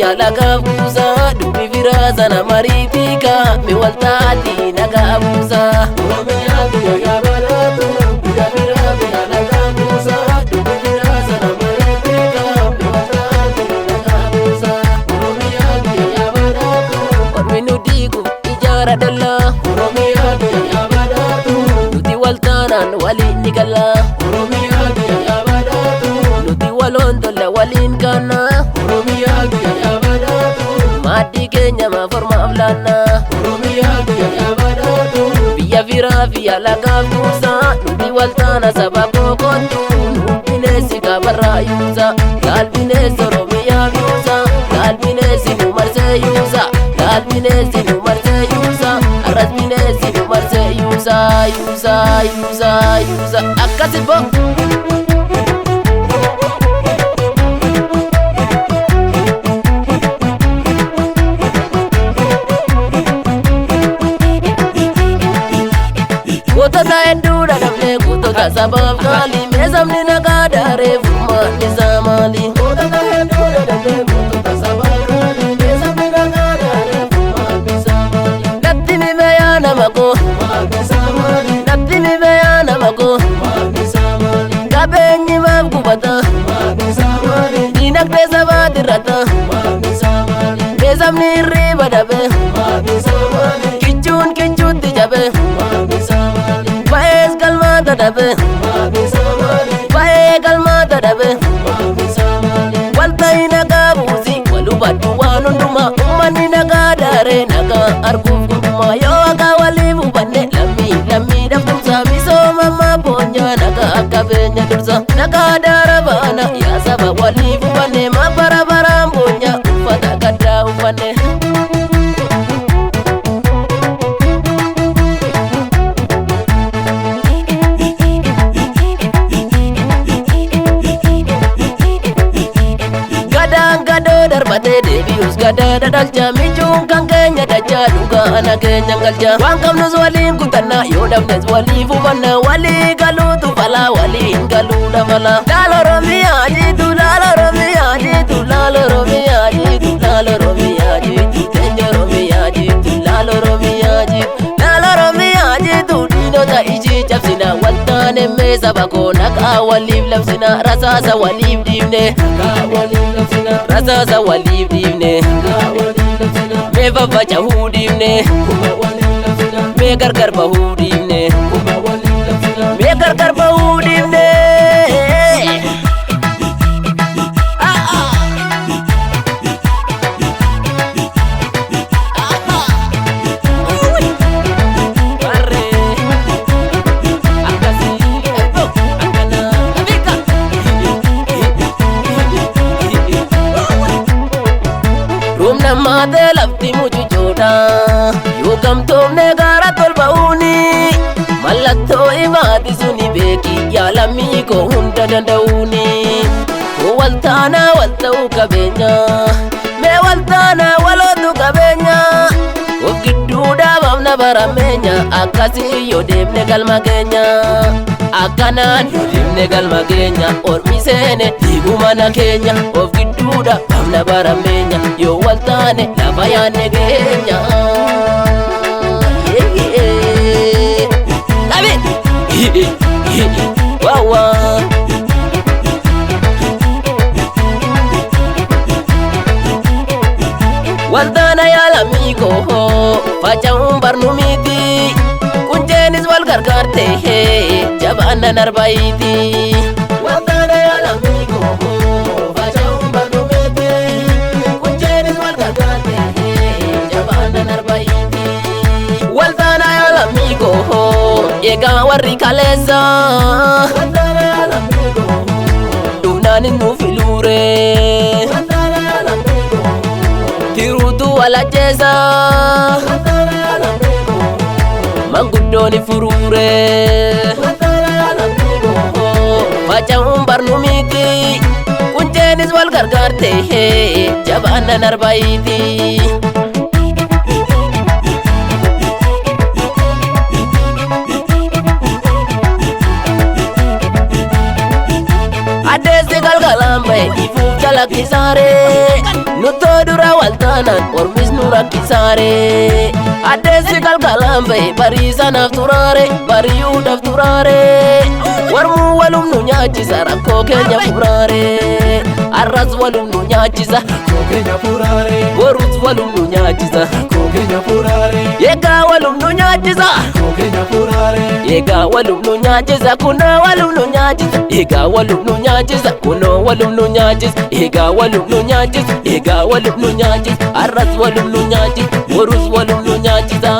via la cabusa, dubbi virasa na maritica, mi waltati na cabusa. Oromia via yabalatu, via via la cabusa, dubbi virasa na maritica, mi waltati na cabusa. Oromia via yabalatu, ormi nudigu ijara dalla. Oromia via yabalatu, nuti waltanan wali nikala. Oromia via yabalatu, nuti walondola walin kana. Oromia via yabalatu, madi Kenya ma forma avlana. Oromia via yabalatu, via vira via la cabusa, nuti waltana sabako kontu. Binesi Abarraa yuza, galbinesi Oromia yuza, galbinesi numarse yuza, galbinesi numarse yuza, arras binesi numarse yuza, yuza. Akkasibo. Kutota endura dafne kutota sabab kali mezamni nagadare fuma nizamali. Kutota endura dafne kutota sabab kali mezamni nagadare fuma nizamali. Natti mi bayana mako fuma nizamali. Natti mi bayana mako fuma nizamali. Kabenyi mabkubata fuma nizamali. Dinakte sabadirata fuma nizamali. Mezamni riba dabe fuma nizamali. Kichun tijabe fuma nizamali. Baes kalmata dabe, bae kalmata dabe. Walta ina kabusi, walubatu wanunduma. Umani nagadare naga arguf guduma. Yo aga walibu bane lami daftumsa. Miso mama ponya naga akabenya dursa. Nagadara bana ya saba walibu bane. Mabara ponya ufata kada ufane. Gado darbate debius gada dadalcha mijun kan kenya dacha duga ana kenya galcha wan kamnus walin kutana yo dabnes wali fubanna wali galutu fala wali galu dafala lalo romia jitu lalo romia jitu lalo romia jitu lalo romia jitu tenjo romia jitu lalo romia jitu lalo romia jitu dino ta iji chapsina waltane mesa bakona ka walib lafsina rasasa walib divne ka walib lafsina rasasa walib divne me baba chahu divne me gargar bahu divne me gargar bahu divne Mate lafti muju joda, yo gamtomne gara tolbauni. Malatto imati suni beki ya lami ko hunda dandauni. O waltana waltau kabenya, me waltana walotu kabenya. O gidduda bamna baramenya, akasi yo demne galma kenya. Akanan yo demne galma kenya, ormisene digumana kenya. O gidduda bamna baramenya, yo waltane labayane kenya. Wawa waltana ya lamigo faca umbar numiti kunjenis wal gargarte jabana narbaiti. Waltana ya lamigo faca umbar numiti kunjenis wal gargarte jabana narbaiti. Waltana ya lamigo ega warri kalesa. Waltana ya lamigo dunanin nufilure. Waltana ya lamigo tirutu wala jesa. Waltana ya lamigo manguddoni furure. Waltana ya lamigo faca umbar numiti kunjenis wal gargarte jabana narbaiti. Adesi galgalambe ifu jalak isare Nutoo dura waltaanan ormis nu rakkisaare addeessi galgalaan bahe barii sanaaf turaare bari'uudhaaf turaare warmuu walum nu nyaachisa rakkoo keenya furaare arras walum nu nyaachisa rakkoo keenya furaare borus walum nu nyaachisa rakkoo keenya furaare eegaa walum nu nyaachisa rakkoo keenya furaare eegaa walum nu nyaachisa kunoo walum nu nyaachisa eegaa walum nu nyaachisa kunoo walum nu nyaachisa eegaa walum nu nyaachisa eegaa walum nu nyaachisa arras walum nu nyaachisa borus walum nu nyaachisa